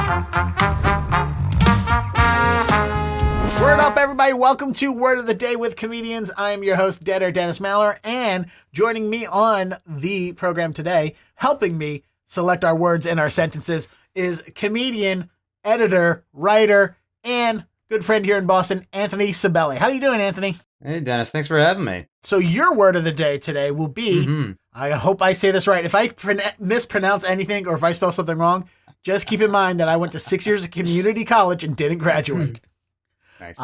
Word up, everybody. Welcome to Word of the Day with Comedians. I'm your host, Dead Air Dennis Maller, and joining me on the program today, helping me select our words and our sentences, is comedian, editor, writer, and good friend here in Boston, Anthony Scibelli. How are you doing, Anthony? Hey, Dennis. Thanks for having me. So your word of the day today will be, I hope I say this right. If I mispronounce anything or if I spell something wrong, just keep in mind that I went to 6 years of community college and didn't graduate. Nice.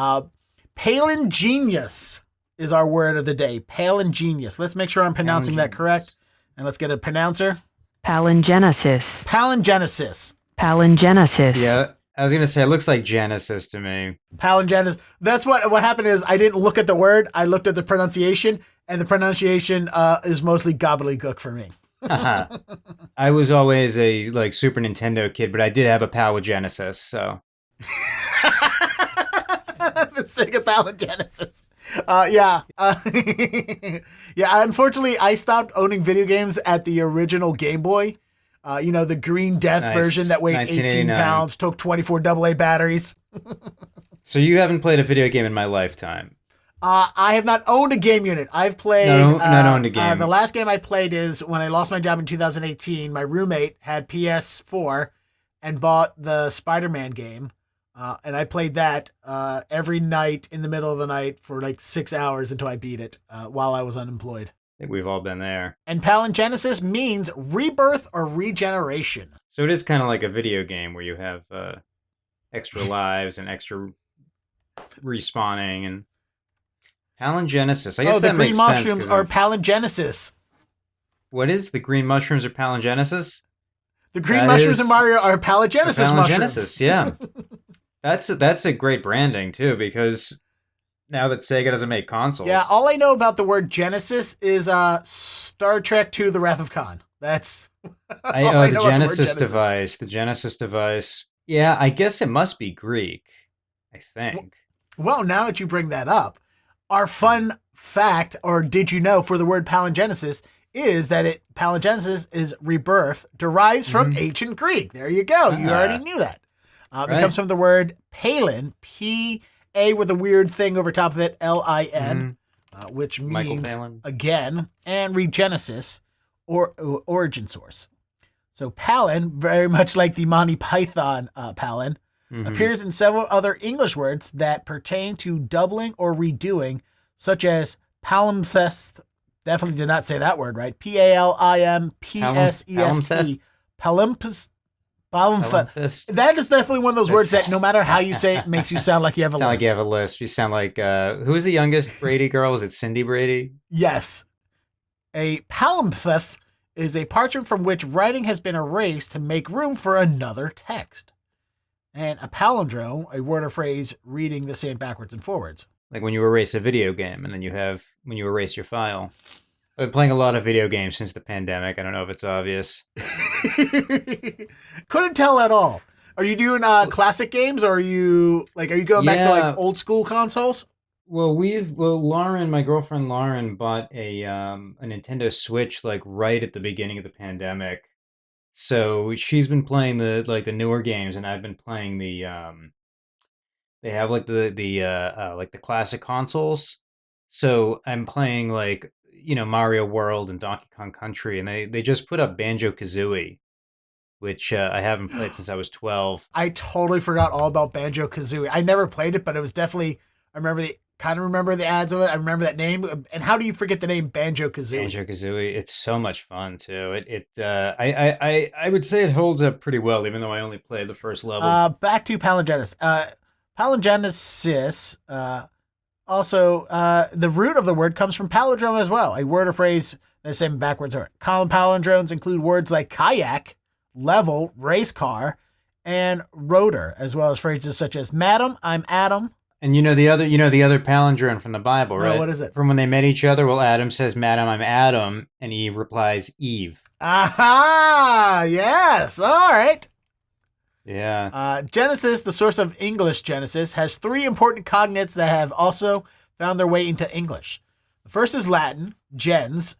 Palingenesis is our word of the day. Palingenesis. Let's make sure I'm pronouncing that correct. And let's get a pronouncer. Palingenesis. Palingenesis. Palingenesis. Yeah, I was going to say, it looks like Genesis to me. Palingenesis. That's what happened is I didn't look at the word. I looked at the pronunciation, and the pronunciation is mostly gobbledygook for me. I was always a Super Nintendo kid, but I did have a Palingenesis, so. The Sega Palingenesis. Yeah. Yeah, unfortunately, I stopped owning video games at the original Game Boy. The Green Death version that weighed 18 pounds, took 24 AA batteries. So you haven't played a video game in my lifetime? I have not owned a game unit. I've played... not owned a game. The last game I played is when I lost my job in 2018. My roommate had PS4 and bought the Spider-Man game. And I played that every night in the middle of the night for 6 hours until I beat it while I was unemployed. I think we've all been there. And Palingenesis means rebirth or regeneration. So it is kind of like a video game where you have extra lives and extra respawning and Palingenesis. I guess that makes sense. The green mushrooms are Palingenesis. What is the green mushrooms are Palingenesis? The green mushrooms in Mario are Palingenesis mushrooms. Yeah. That's a great branding too, because now that Sega doesn't make consoles. Yeah, all I know about the word Genesis is Star Trek II: The Wrath of Khan. That's the Genesis device. The Genesis device. Yeah, I guess it must be Greek, I think. Well, now that you bring that up, our fun fact, or did you know, for the word Palingenesis is that Palingenesis is rebirth, derives from ancient Greek. There you go. You already knew that. It comes from the word Pálin, P-A with a weird thing over top of it, L-I-N, which means again, and regenesis, or origin source. So Pálin, very much like the Monty Python Pálin, appears in several other English words that pertain to doubling or redoing, such as palimpsest. Definitely did not say that word right. P-A-L-I-M-P-S-E-S-T. Palimpsest. That is definitely one of those words that no matter how you say it, makes you sound like you have a lisp. Sound like you have a lisp. You sound like, who is the youngest Brady girl? Is it Cindy Brady? Yes. A palimpsest is a parchment from which writing has been erased to make room for another text. And a palindrome, a word or phrase reading the same backwards and forwards. Like when you erase a video game and then when you erase your file. I've been playing a lot of video games since the pandemic. I don't know if it's obvious. Couldn't tell at all. Are you doing classic games, or are you going back to old school consoles? Well, Lauren, my girlfriend Lauren, bought a Nintendo Switch right at the beginning of the pandemic. So she's been playing the newer games, and I've been playing the they have the classic consoles. So I'm playing Mario World and Donkey Kong Country, and they just put up Banjo-Kazooie, which I haven't played since I was 12. I totally forgot all about Banjo-Kazooie. I never played it, but it was definitely, I remember the ads of it. I remember that name. And how do you forget the name Banjo-Kazooie? Banjo-Kazooie, it's so much fun too. I would say it holds up pretty well, even though I only played the first level. Back to Palingenesis. Palingenesis, also, the root of the word comes from palindrome as well, a word or phrase the same backwards. Common palindromes include words like kayak, level, racecar, and rotor, as well as phrases such as "Madam, I'm Adam." And the other palindrome from the Bible, right? No, what is it? From when they met each other, Adam says, "Madam, I'm Adam," and Eve replies, "Eve." Aha! Yes. All right. Yeah. Genesis, the source of English Genesis, has three important cognates that have also found their way into English. The first is Latin, gens,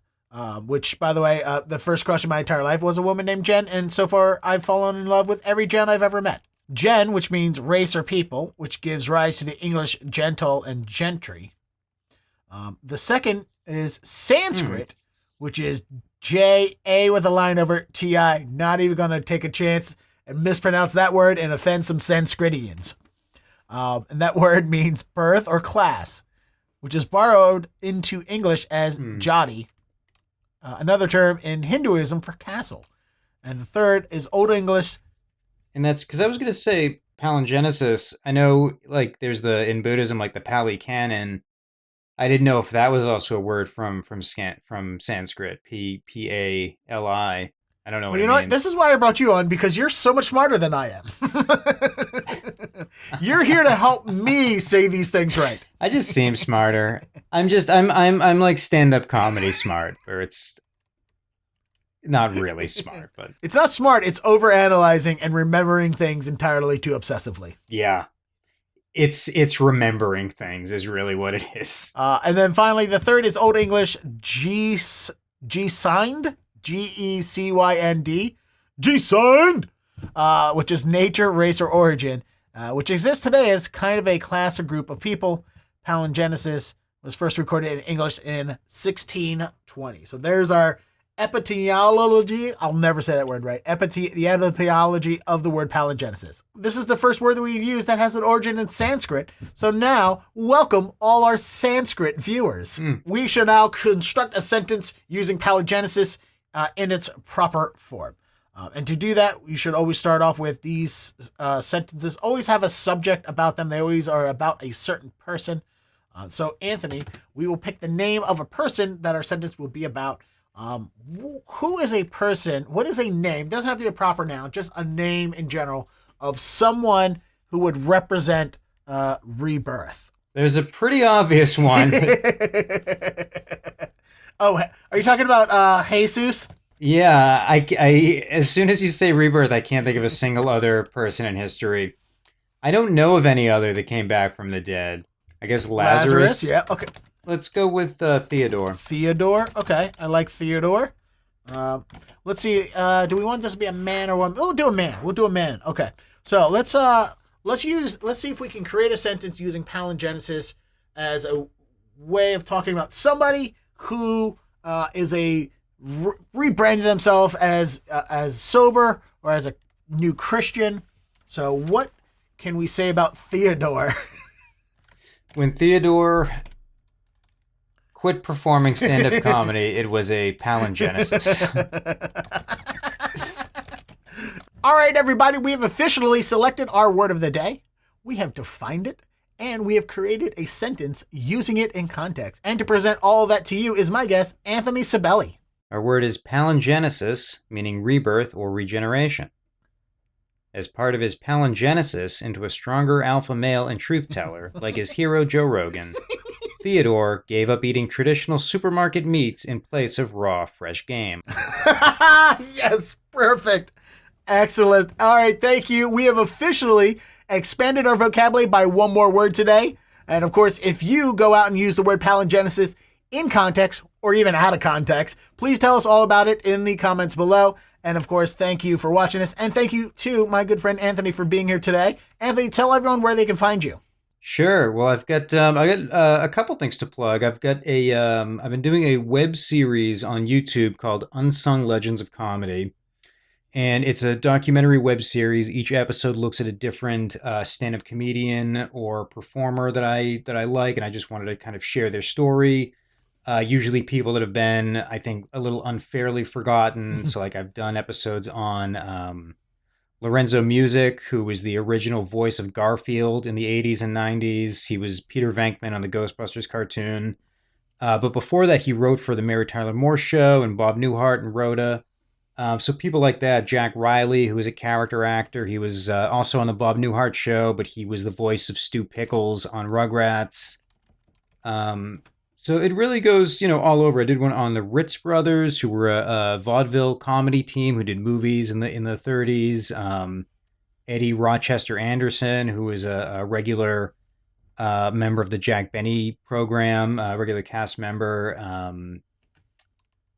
which, by the way, the first crush of my entire life was a woman named Jen, and so far I've fallen in love with every Jen I've ever met. Gen, which means race or people, which gives rise to the English gentle and gentry. The second is Sanskrit, which is J-A with a line over it, T-I. Not even going to take a chance and mispronounce that word and offend some Sanskritians. And that word means birth or class, which is borrowed into English as jati, another term in Hinduism for castle. And the third is Old English. And that's because I was going to say Palingenesis. I know, like, there's in Buddhism, like the Pali Canon. I didn't know if that was also a word from Sanskrit, P-A-L-I. I don't know. Well, you know what? This is why I brought you on, because you're so much smarter than I am. You're here to help me say these things right. I just seem smarter. I'm like stand-up comedy smart, or it's not really smart, but it's not smart. It's overanalyzing and remembering things entirely too obsessively. Yeah. It's remembering things is really what it is. And then finally, the third is Old English gecynd, G-E-C-Y-N-D, gecynd, which is nature, race, or origin, which exists today as kind of a class or group of people. Palingenesis was first recorded in English in 1620. So there's our etymology. I'll never say that word right. The etymology of the word palingenesis. This is the first word that we've used that has an origin in Sanskrit. So now, welcome all our Sanskrit viewers. We shall now construct a sentence using palingenesis in its proper form. And to do that, you should always start off with these sentences. Always have a subject about them. They always are about a certain person. So, Anthony, we will pick the name of a person that our sentence will be about. Who is a person? What is a name? Doesn't have to be a proper noun, just a name in general of someone who would represent rebirth. There's a pretty obvious one. Oh, are you talking about Jesus? Yeah, I as soon as you say rebirth, I can't think of a single other person in history. I don't know of any other that came back from the dead. I guess Lazarus. Yeah, okay. Let's go with Theodore. Theodore, okay. I like Theodore. Let's see. Do we want this to be a man or woman? We'll do a man. We'll do a man. Okay. So let's see if we can create a sentence using palingenesis as a way of talking about somebody who is rebranded themselves as sober or as a new Christian. So what can we say about Theodore? When Theodore quit performing stand-up comedy, it was a palingenesis. All right, everybody, we have officially selected our word of the day. We have defined it, and we have created a sentence using it in context. And to present all of that to you is my guest, Anthony Scibelli. Our word is palingenesis, meaning rebirth or regeneration. As part of his palingenesis into a stronger alpha male and truth teller, like his hero Joe Rogan, Theodore gave up eating traditional supermarket meats in place of raw, fresh game. Yes, perfect. Excellent. All right, thank you. We have officially expanded our vocabulary by one more word today. And of course, if you go out and use the word palingenesis in context or even out of context, please tell us all about it in the comments below. And of course, thank you for watching us. And thank you to my good friend Anthony for being here today. Anthony, tell everyone where they can find you. Sure. Well, I've got a couple things to plug. I've been doing a web series on YouTube called Unsung Legends of Comedy. And it's a documentary web series. Each episode looks at a different stand-up comedian or performer that I like, and I just wanted to kind of share their story. Usually people that have been, I think, a little unfairly forgotten. So like I've done episodes on Lorenzo Music, who was the original voice of Garfield in the 80s and 90s. He was Peter Venkman on the Ghostbusters cartoon. But before that, he wrote for the Mary Tyler Moore Show and Bob Newhart and Rhoda. So people like that, Jack Riley, who is a character actor. He was also on the Bob Newhart Show, but he was the voice of Stu Pickles on Rugrats. So it really goes, all over. I did one on the Ritz Brothers, who were a vaudeville comedy team who did movies in the 30s. Eddie Rochester Anderson, who was a regular member of the Jack Benny program, regular cast member.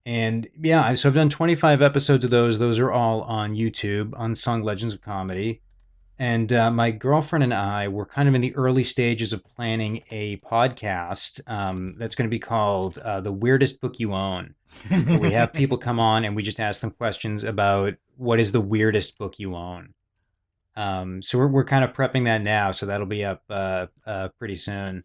And yeah, so I've done 25 episodes of those. Those are all on YouTube, Unsung Legends of Comedy. And my girlfriend and I were kind of in the early stages of planning a podcast that's going to be called The Weirdest Book You Own. Where we have people come on and we just ask them questions about what is the weirdest book you own. So we're kind of prepping that now, so that'll be up pretty soon.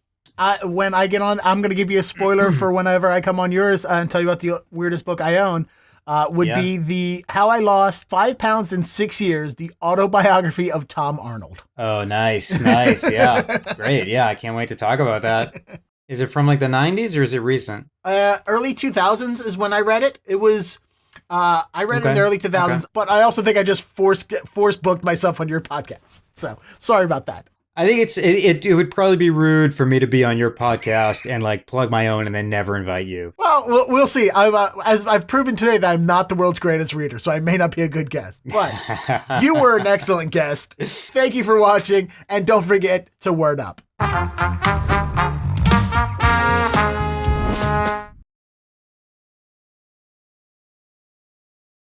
When I get on, I'm going to give you a spoiler for whenever I come on yours and tell you about the weirdest book I own. Would be the How I Lost 5 Pounds in 6 Years, the autobiography of Tom Arnold. Oh, nice. Yeah, great. Yeah, I can't wait to talk about that. Is it from like the 90s or is it recent? Early 2000s is when I read it. It was, I read it in the early 2000s, but I also think I just force booked myself on your podcast. So sorry about that. I think it would probably be rude for me to be on your podcast and like plug my own and then never invite you. Well, we'll see. As I've proven today that I'm not the world's greatest reader, so I may not be a good guest. But you were an excellent guest. Thank you for watching, and don't forget to word up.